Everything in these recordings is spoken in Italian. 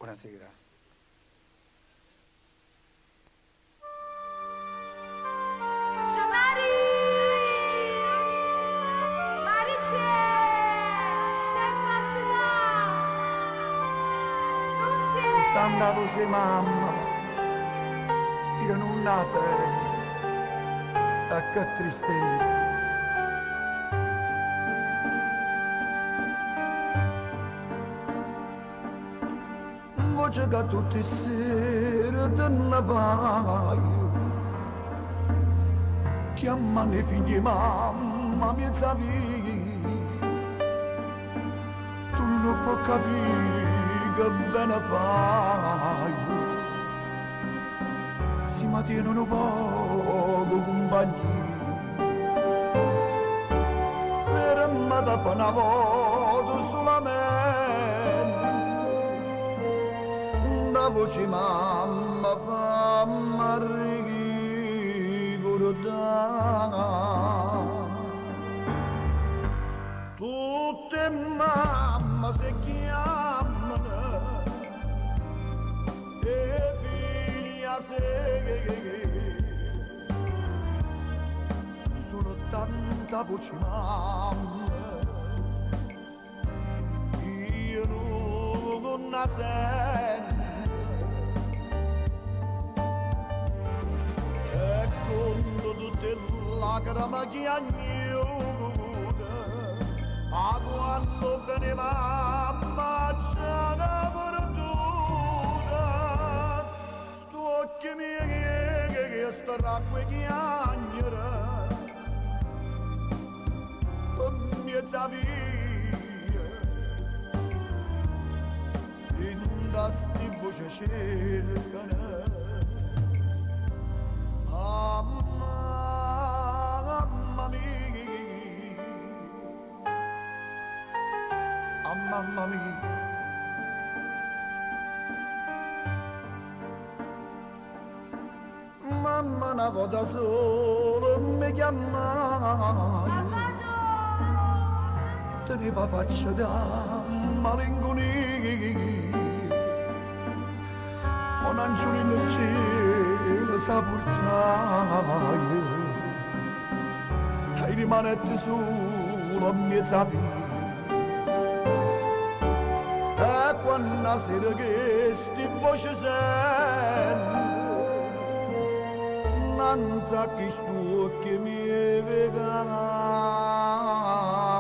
Buonasera. Tanta voce mamma, io non la sento, e che tristezza. Voce che tutte le sere te ne vai, chiamano i figli mamma mezza vita, tu non puoi capire che bene fai, si mantiene un poco compagnia, fermata per una volta solamente, la voce mamma fammi ricordare, tutte mamma si chiamano, sono tanta voce mamma, io non la sento, e con tutte le lacrime che agnuda, a quando bene mamma c'è una perduta, che mi che starà qui chiagnere mezza via in da sti voce cercano mamma mia, mamma mia. Mamma una volta solo mi chiamai, teneva faccia da malinconia, un angiolino in cielo sa portare, e rimanette solo a mezza via. E quando sera che sti voce sente, non sa chi sto che mi veda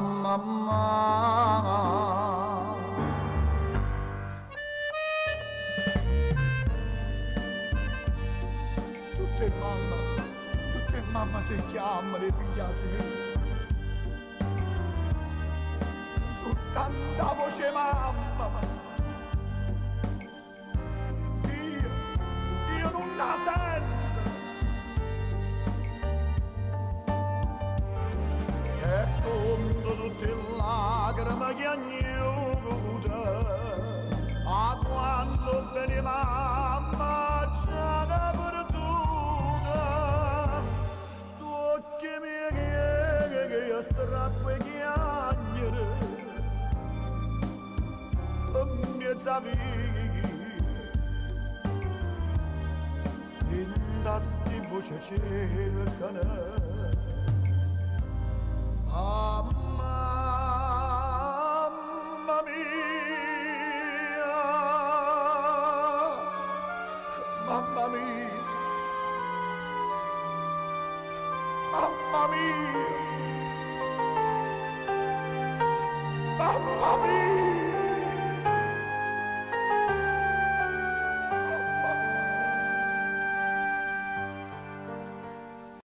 mamma. Tutte mamma si chiamano le figliastre, su tanta voce mamma, io non la sento. E con tutte le lacrime che agnuda, a quando bene mamma c'è una perduta, sto che mi che starà qui chiagnere, mezza via, in da sti voce cercano. Mamma mia, mamma mia, mamma mia, mamma mia.